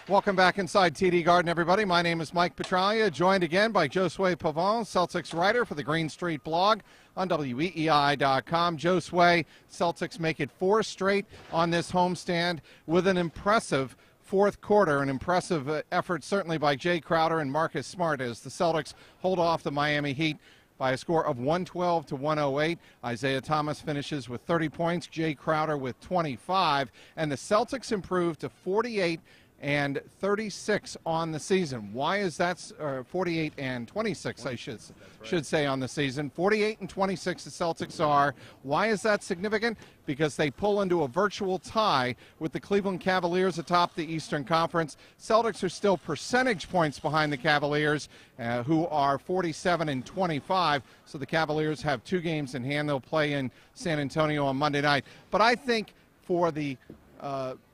Welcome back inside TD Garden, everybody. My name is Mike Petraglia, joined again by Josue Pavon, Celtics writer for the Green Street blog on WEEI.com. Josue, Celtics make it 4 straight on this homestand with an impressive fourth quarter, an impressive effort certainly by Jae Crowder and Marcus Smart as the Celtics hold off the Miami Heat by a score of 112 to 108. Isaiah Thomas finishes with 30 points, Jae Crowder with 25, and the Celtics improve to 48 and 36 on the season. Why is that 48 and 26, I should say, on the season? 48 and 26 the Celtics are. Why is that significant? Because they pull into a virtual tie with the Cleveland Cavaliers atop the Eastern Conference. Celtics are still percentage points behind the Cavaliers, who are 47 and 25. So the Cavaliers have 2 games in hand. They'll play in San Antonio on Monday night. But I think for the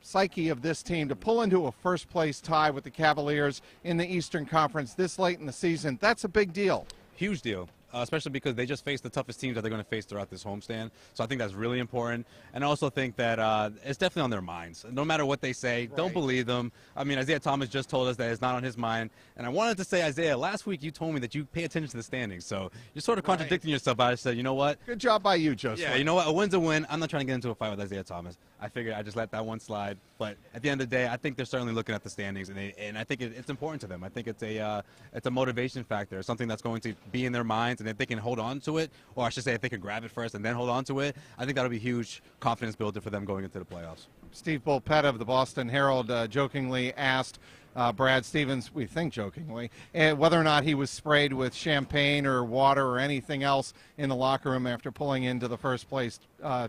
psyche of this team to pull into a first-place tie with the Cavaliers in the Eastern Conference this late in the season, that's a big deal. Huge deal. Especially because they just face the toughest teams that they're going to face throughout this homestand. So I think that's really important. And I also think that it's definitely on their minds. No matter what they say, Don't believe them. I mean, Isaiah Thomas just told us that it's not on his mind. And I wanted to say, Isaiah, last week you told me that you pay attention to the standings. So you're sort of contradicting yourself. I said, you know what? Good job by you, Joseph. Yeah, you know what? A win's a win. I'm not trying to get into a fight with Isaiah Thomas. I figured I'd just let that one slide. But at the end of the day, I think they're certainly looking at the standings, and I think it's important to them. I think it's a motivation factor, something that's going to be in their minds, and if they can hold on to it, or I should say if they can grab it first and then hold on to it, I think that'll be a huge confidence builder for them going into the playoffs. Steve Bulpett of the Boston Herald jokingly asked Brad Stevens, we think jokingly, whether or not he was sprayed with champagne or water or anything else in the locker room after pulling into the first place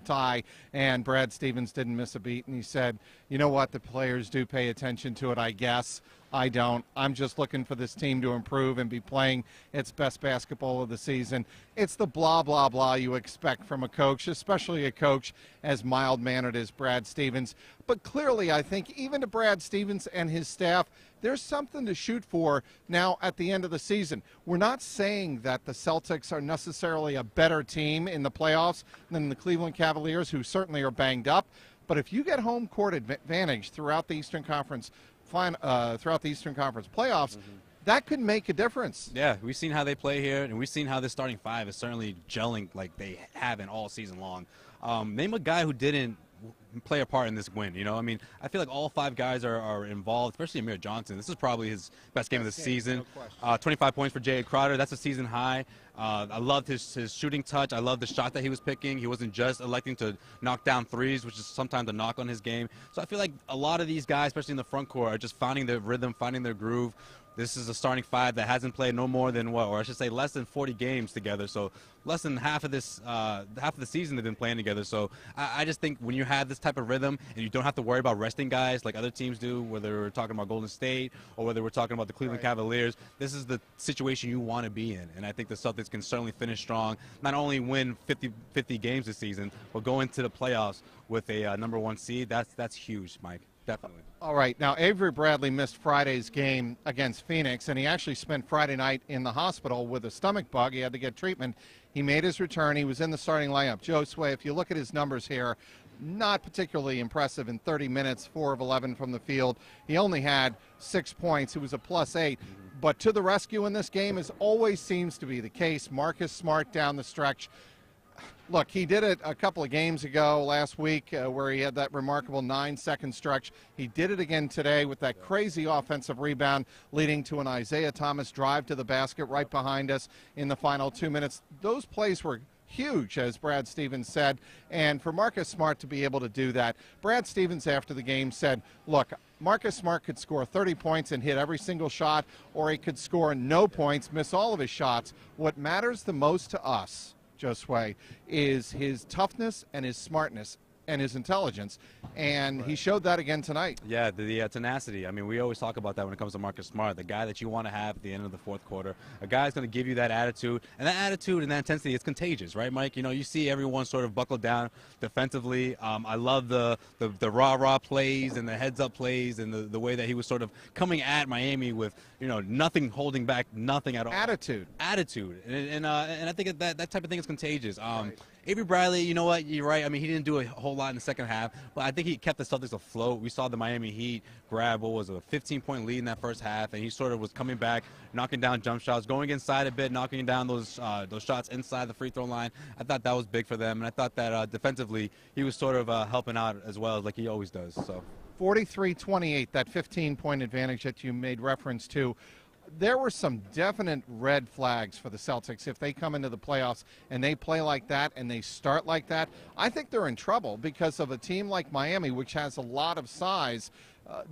tie, and Brad Stevens didn't miss a beat, and he said, you know what, the players do pay attention to it, I guess. I don't. I'm just looking for this team to improve and be playing its best basketball of the season. It's the blah, blah, blah you expect from a coach, especially a coach as mild-mannered as Brad Stevens. But clearly, I think, even to Brad Stevens and his staff, there's something to shoot for now at the end of the season. We're not saying that the Celtics are necessarily a better team in the playoffs than the Cleveland Cavaliers, who certainly are banged up. But if you get home court advantage throughout the Eastern Conference playoffs, that could make a difference. Yeah, we've seen how they play here, and we've seen how this starting 5 is certainly gelling like they haven't all season long. Name a guy who didn't play a part in this win, you know? I mean, I feel like all 5 guys are involved, especially Amir Johnson. This is probably his best game of the season. 25 points for Jae Crowder. That's a season high. I loved his shooting touch. I loved the shot that he was picking. He wasn't just electing to knock down threes, which is sometimes a knock on his game. So I feel like a lot of these guys, especially in the front court, are just finding their rhythm, finding their groove. This is a starting 5 that hasn't played no more than what, or I should say less than 40 games together. So less than half of the season they've been playing together. So I just think when you have this type of rhythm and you don't have to worry about resting guys like other teams do, whether we're talking about Golden State or whether we're talking about the Cleveland Cavaliers, this is the situation you want to be in. And I think the Celtics can certainly finish strong, not only win 50 games this season, but go into the playoffs with a #1 seed. That's huge, Mike. Definitely. All right. Now, Avery Bradley missed Friday's game against Phoenix, and he actually spent Friday night in the hospital with a stomach bug. He had to get treatment. He made his return. He was in the starting lineup. Josue, if you look at his numbers here, not particularly impressive in 30 minutes, 4 of 11 from the field. He only had 6 points. It was a +8. But to the rescue in this game, as always seems to be the case, Marcus Smart down the stretch. Look, he did it a couple of games ago last week where he had that remarkable 9-second stretch. He did it again today with that crazy offensive rebound leading to an Isaiah Thomas drive to the basket right behind us in the final 2 minutes. Those plays were huge, as Brad Stevens said, and for Marcus Smart to be able to do that. Brad Stevens after the game said, look, Marcus Smart could score 30 points and hit every single shot, or he could score no points, miss all of his shots. What matters the most to us, Josue, is his toughness and his smartness and his intelligence, and he showed that again tonight. Yeah, the tenacity. I mean, we always talk about that when it comes to Marcus Smart, the guy that you want to have at the end of the fourth quarter, a guy that's going to give you that attitude, and that attitude and that intensity is contagious, right, Mike? You know, you see everyone sort of buckle down defensively. I love the rah-rah plays and the heads-up plays and the way that he was sort of coming at Miami with, you know, nothing holding back, nothing at all. Attitude. And I think that type of thing is contagious. Avery Bradley, you know what? You're right. I mean, he didn't do a whole lot in the second half, but I think he kept the Celtics afloat. We saw the Miami Heat grab, what was it, a 15-point lead in that first half, and he sort of was coming back, knocking down jump shots, going inside a bit, knocking down those shots inside the free throw line. I thought that was big for them, and I thought that defensively he was sort of helping out as well, like he always does. So 43-28, that 15-point advantage that you made reference to. There were some definite red flags for the Celtics. If they come into the playoffs and they play like that and they start like that, I think they're in trouble because of a team like Miami, which has a lot of size.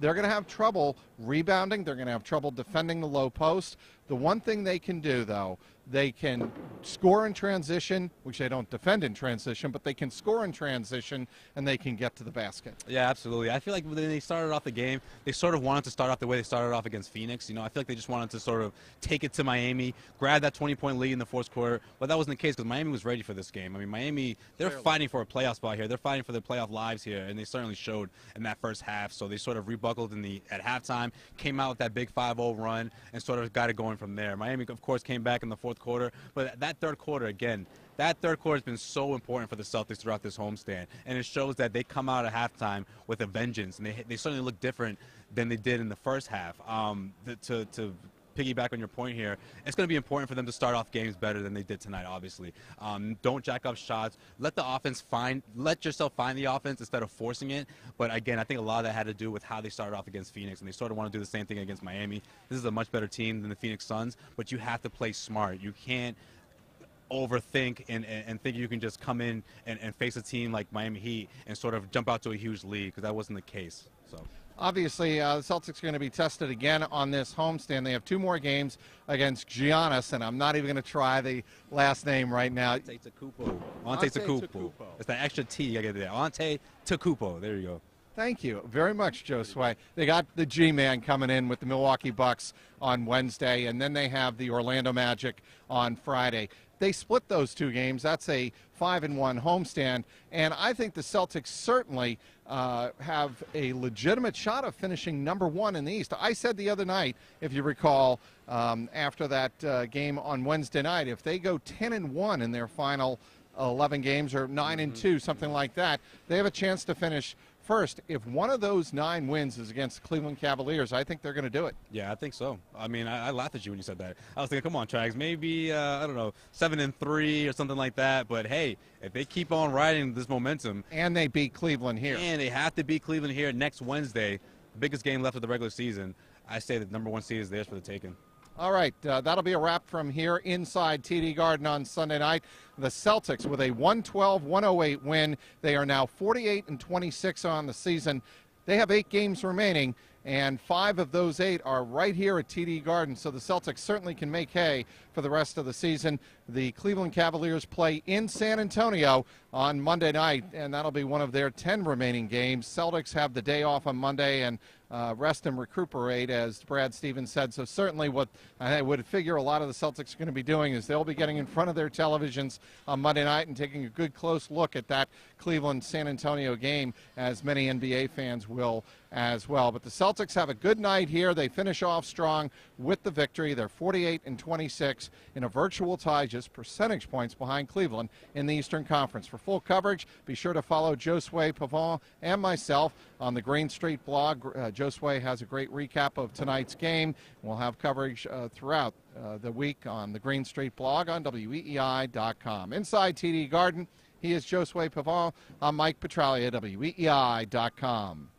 They're going to have trouble rebounding. They're going to have trouble defending the low post. The one thing they can do, though, they can score in transition, which they don't defend in transition, but they can score in transition, and they can get to the basket. Yeah, absolutely. I feel like when they started off the game, they sort of wanted to start off the way they started off against Phoenix. You know, I feel like they just wanted to sort of take it to Miami, grab that 20-point lead in the fourth quarter, but that wasn't the case because Miami was ready for this game. I mean, Miami, they're fighting for a playoff spot here. They're fighting for their playoff lives here, and they certainly showed in that first half. So they sort of rebuckled at halftime, came out with that big 5-0 run, and sort of got it going from there. Miami, of course, came back in the fourth quarter, but that third quarter, again, that third quarter has been so important for the Celtics throughout this homestand, and it shows that they come out at halftime with a vengeance, and they certainly look different than they did in the first half. To piggyback on your point here, it's going to be important for them to start off games better than they did tonight, obviously. Don't jack up shots. Let yourself find the offense instead of forcing it. But again, I think a lot of that had to do with how they started off against Phoenix, and they sort of want to do the same thing against Miami. This is a much better team than the Phoenix Suns, but you have to play smart. You can't overthink and think you can just come in and face a team like Miami Heat and sort of jump out to a huge lead, because that wasn't the case. So. Obviously, the Celtics are going to be tested again on this homestand. They have 2 more games against Giannis, and I'm not even going to try the last name right now. Antetokounmpo. It's that extra T I get there. Antetokounmpo. There you go. Thank you very much, Josue. They got the G-Man coming in with the Milwaukee Bucks on Wednesday, and then they have the Orlando Magic on Friday. They split those 2 games. That's a 5-1 homestand, and I think the Celtics certainly have a legitimate shot of finishing number 1 in the East. I said the other night, if you recall, after that game on Wednesday night, if they go 10-1 in their final 11 games, or 9-2, something like that, they have a chance to finish first. If one of those 9 wins is against the Cleveland Cavaliers, I think they're going to do it. Yeah, I think so. I mean, I laughed at you when you said that. I was thinking, come on, Trags, maybe, I don't know, 7-3 or something like that. But, hey, if they keep on riding this momentum. And they beat Cleveland here. And they have to beat Cleveland here next Wednesday, the biggest game left of the regular season. I say the number 1 seed is theirs for the taking. All right, that'll be a wrap from here inside TD Garden on Sunday night. The Celtics with a 112-108 win. They are now 48-26 on the season. They have 8 games remaining, and 5 of those 8 are right here at TD Garden, so the Celtics certainly can make hay for the rest of the season. The Cleveland Cavaliers play in San Antonio on Monday night, and that'll be one of their 10 remaining games. Celtics have the day off on Monday and rest and recuperate, as Brad Stevens said. So certainly what I would figure a lot of the Celtics are going to be doing is they'll be getting in front of their televisions on Monday night and taking a good close look at that Cleveland-San Antonio game, as many NBA fans will as well. But the Celtics have a good night here. They finish off strong with the victory. They're 48-26 in a virtual tie, just percentage points behind Cleveland in the Eastern Conference. For full coverage, be sure to follow Josue Pavon and myself on the Green Street blog. Josue has a great recap of tonight's game. We'll have coverage throughout the week on the Green Street blog on WEEI.com. Inside TD Garden, he is Josue Pavon. I'm Mike Petraglia, WEEI.com.